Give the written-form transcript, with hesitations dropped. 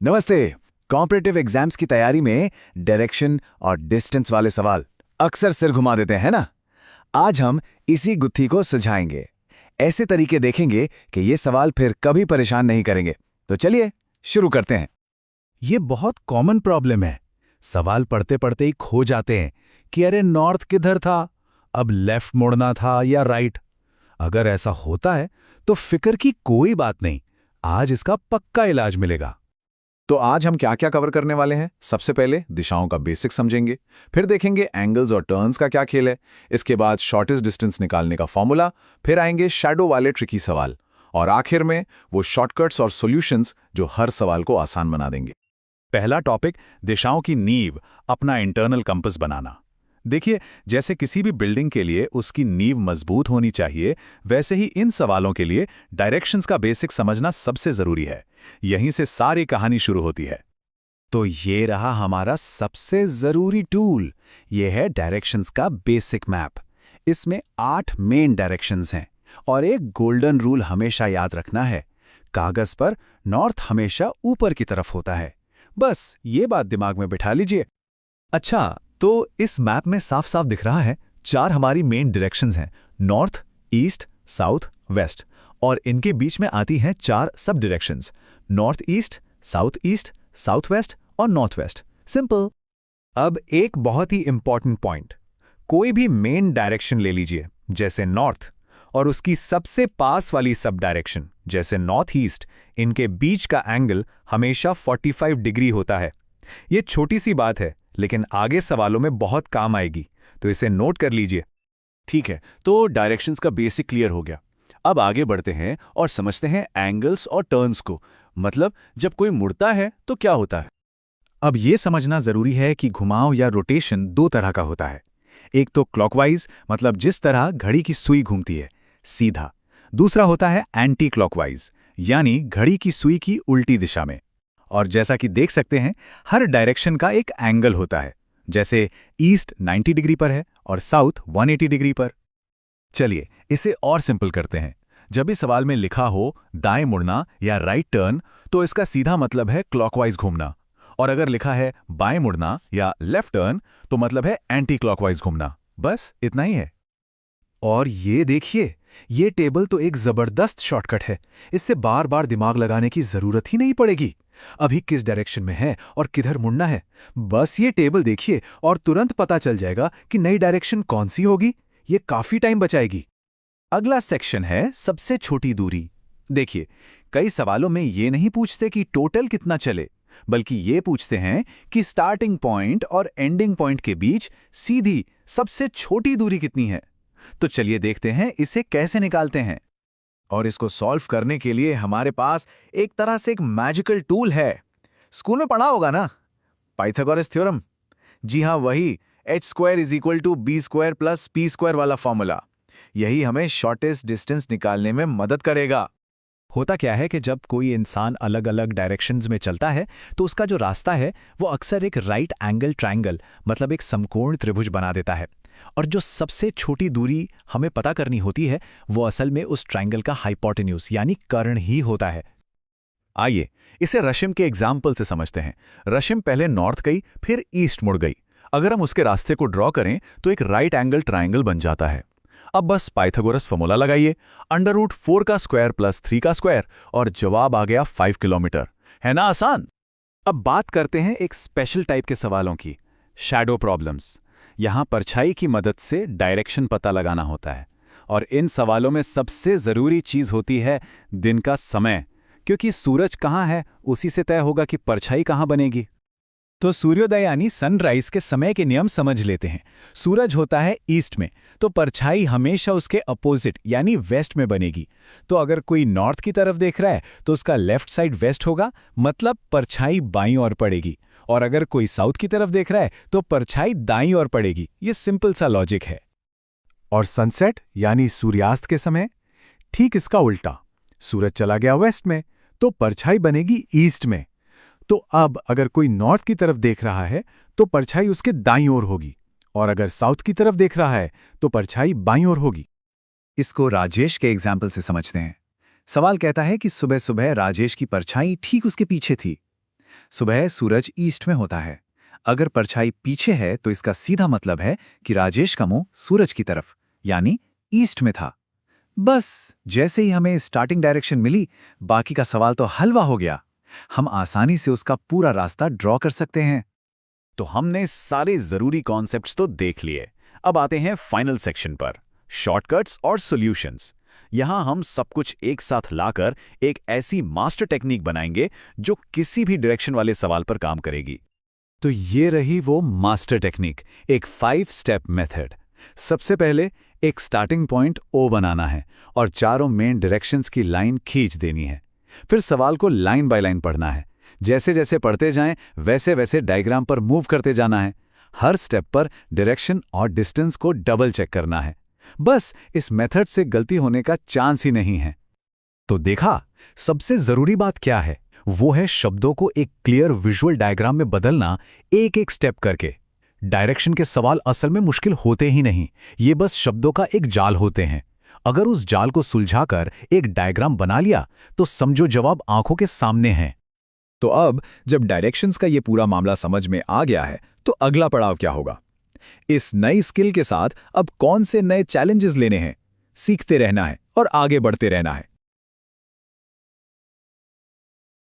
नमस्ते। Competitive exams की तैयारी में डायरेक्शन और डिस्टेंस वाले सवाल अक्सर सिर घुमा देते हैं ना। आज हम इसी गुत्थी को सुलझाएंगे। ऐसे तरीके देखेंगे कि ये सवाल फिर कभी परेशान नहीं करेंगे। तो चलिए शुरू करते हैं। ये बहुत कॉमन प्रॉब्लम है। सवाल पढ़ते पढ़ते ही खो जाते हैं कि अरे नॉर्थ किधर था, अब लेफ्ट मुड़ना था या राइट। अगर ऐसा होता है तो फिक्र की कोई बात नहीं, आज इसका पक्का इलाज मिलेगा। तो आज हम क्या क्या कवर करने वाले हैं। सबसे पहले दिशाओं का बेसिक समझेंगे, फिर देखेंगे एंगल्स और टर्न्स का क्या खेल है, इसके बाद शॉर्टेस्ट डिस्टेंस निकालने का फॉर्मूला, फिर आएंगे शैडो वाले ट्रिकी सवाल, और आखिर में वो शॉर्टकट्स और सॉल्यूशंस जो हर सवाल को आसान बना देंगे। पहला टॉपिक, दिशाओं की नींव, अपना इंटरनल कंपास बनाना। देखिए, जैसे किसी भी बिल्डिंग के लिए उसकी नींव मजबूत होनी चाहिए, वैसे ही इन सवालों के लिए डायरेक्शंस का बेसिक समझना सबसे जरूरी है। यहीं से सारी कहानी शुरू होती है। तो ये रहा हमारा सबसे जरूरी टूल। ये है डायरेक्शंस का बेसिक मैप। इसमें 8 मेन डायरेक्शंस हैं और एक गोल्डन रूल हमेशा याद रखना है। कागज पर नॉर्थ हमेशा ऊपर की तरफ होता है। बस ये बात दिमाग में बिठा लीजिए। अच्छा, तो इस मैप में साफ साफ दिख रहा है 4 हमारी मेन डायरेक्शंस हैं, नॉर्थ, ईस्ट, साउथ, वेस्ट, और इनके बीच में आती हैं 4 सब directions, north east, south west और नॉर्थ वेस्ट। सिंपल। अब एक बहुत ही इंपॉर्टेंट पॉइंट, कोई भी मेन डायरेक्शन ले लीजिए जैसे नॉर्थ, और उसकी सबसे पास वाली सब डायरेक्शन जैसे नॉर्थ ईस्ट, इनके बीच का एंगल हमेशा 45 डिग्री होता है। ये छोटी सी बात है लेकिन आगे सवालों में बहुत काम आएगी, तो इसे नोट कर लीजिए। ठीक है, तो डायरेक्शंस का बेसिक क्लियर हो गया। अब आगे बढ़ते हैं और समझते हैं एंगल्स और टर्न्स को। मतलब जब कोई मुड़ता है तो क्या होता है। अब ये समझना जरूरी है कि घुमाव या रोटेशन 2 तरह का होता है। एक तो क्लॉकवाइज, मतलब जिस तरह घड़ी की सुई घूमती है, सीधा। दूसरा होता है एंटी क्लॉकवाइज, यानी घड़ी की सुई की उल्टी दिशा में। और जैसा कि देख सकते हैं, हर डायरेक्शन का एक एंगल होता है। जैसे ईस्ट 90 डिग्री पर है और साउथ 180 डिग्री पर। चलिए इसे और सिंपल करते हैं। जब भी सवाल में लिखा हो दाएं मुड़ना या राइट टर्न, तो इसका सीधा मतलब है क्लॉकवाइज घूमना, और अगर लिखा है बाएं मुड़ना या लेफ्ट टर्न, तो मतलब है एंटी क्लॉकवाइज घूमना। बस इतना ही है। और ये देखिए, ये टेबल तो एक जबरदस्त शॉर्टकट है। इससे बार बार दिमाग लगाने की जरूरत ही नहीं पड़ेगी। अभी किस डायरेक्शन में है और किधर मुड़ना है, बस ये टेबल देखिए और तुरंत पता चल जाएगा कि नई डायरेक्शन कौन सी होगी। ये काफी टाइम बचाएगी। अगला सेक्शन है सबसे छोटी दूरी। देखिए, कई सवालों में ये नहीं पूछते कि टोटल कितना चले, बल्कि ये पूछते हैं कि स्टार्टिंग पॉइंट और एंडिंग पॉइंट के बीच सीधी सबसे छोटी दूरी कितनी है। तो चलिए देखते हैं इसे कैसे निकालते हैं। और इसको सॉल्व करने के लिए हमारे पास एक तरह से एक मैजिकल टूल है। स्कूल में पढ़ा होगा ना, पाइथागोरस थ्योरम। जी हाँ, वही h² = b² + p² वाला फॉर्मूला। यही हमें शॉर्टेस्ट डिस्टेंस निकालने में मदद करेगा। होता क्या है कि जब कोई इंसान अलग अलग डायरेक्शंस में चलता है तो उसका जो रास्ता है वो अक्सर एक राइट एंगल ट्रायंगल, मतलब एक समकोण त्रिभुज बना देता है। और जो सबसे छोटी दूरी हमें पता करनी होती है वो असल में उस ट्रायंगल का हाइपोटेन्यूज यानी कर्ण ही होता है। आइए इसे रशिम के एग्जाम्पल से समझते हैं। रशिम पहले नॉर्थ गई, फिर ईस्ट मुड़ गई। अगर हम उसके रास्ते को ड्रॉ करें तो एक राइट एंगल ट्रायंगल बन जाता है। अब बस पाइथागोरस फॉर्मूला लगाइए, √4 का स्क्वायर + 3 का स्क्वायर, और जवाब आ गया 5 किलोमीटर। है ना आसान। अब बात करते हैं एक स्पेशल टाइप के सवालों की, शैडो प्रॉब्लम्स। यहाँ परछाई की मदद से डायरेक्शन पता लगाना होता है। और इन सवालों में सबसे ज़रूरी चीज़ होती है दिन का समय, क्योंकि सूरज कहाँ है उसी से तय होगा कि परछाई कहाँ बनेगी। तो सूर्योदय यानी सनराइज के समय के नियम समझ लेते हैं। सूरज होता है ईस्ट में, तो परछाई हमेशा उसके अपोजिट यानी वेस्ट में बनेगी। तो अगर कोई नॉर्थ की तरफ देख रहा है तो उसका लेफ्ट साइड वेस्ट होगा, मतलब परछाई बाईं ओर पड़ेगी। और अगर कोई साउथ की तरफ देख रहा है तो परछाई दाईं ओर पड़ेगी। ये सिंपल सा लॉजिक है। और सनसेट यानी सूर्यास्त के समय ठीक इसका उल्टा। सूरज चला गया वेस्ट में तो परछाई बनेगी ईस्ट में। तो अब अगर कोई नॉर्थ की तरफ देख रहा है तो परछाई उसके दाईं ओर होगी, और अगर साउथ की तरफ देख रहा है तो परछाई बाईं ओर होगी। इसको राजेश के एग्जाम्पल से समझते हैं। सवाल कहता है कि सुबह सुबह राजेश की परछाई ठीक उसके पीछे थी। सुबह सूरज ईस्ट में होता है। अगर परछाई पीछे है तो इसका सीधा मतलब है कि राजेश का मुंह सूरज की तरफ यानी ईस्ट में था। बस जैसे ही हमें स्टार्टिंग डायरेक्शन मिली, बाकी का सवाल तो हलवा हो गया। हम आसानी से उसका पूरा रास्ता ड्रॉ कर सकते हैं। तो हमने सारे जरूरी कॉन्सेप्ट्स तो देख लिए। अब आते हैं फाइनल सेक्शन पर, शॉर्टकट्स और सॉल्यूशंस। यहां हम सब कुछ एक साथ लाकर एक ऐसी मास्टर टेक्निक बनाएंगे जो किसी भी डायरेक्शन वाले सवाल पर काम करेगी। तो ये रही वो मास्टर टेक्निक, एक 5 स्टेप मेथड। सबसे पहले एक स्टार्टिंग पॉइंट O बनाना है और चारों मेन डायरेक्शंस की लाइन खींच देनी है। फिर सवाल को लाइन बाय लाइन पढ़ना है। जैसे जैसे पढ़ते जाएं वैसे वैसे डायग्राम पर मूव करते जाना है। हर स्टेप पर डायरेक्शन और डिस्टेंस को डबल चेक करना है। बस इस मेथड से गलती होने का चांस ही नहीं है। तो देखा, सबसे जरूरी बात क्या है? वो है शब्दों को एक क्लियर विजुअल डायग्राम में बदलना, एक एक स्टेप करके। डायरेक्शन के सवाल असल में मुश्किल होते ही नहीं, ये बस शब्दों का एक जाल होते हैं। अगर उस जाल को सुलझाकर एक डायग्राम बना लिया तो समझो जवाब आंखों के सामने है। तो अब जब डायरेक्शंस का ये पूरा मामला समझ में आ गया है, तो अगला पड़ाव क्या होगा? इस नई स्किल के साथ अब कौन से नए चैलेंजेस लेने हैं? सीखते रहना है और आगे बढ़ते रहना है।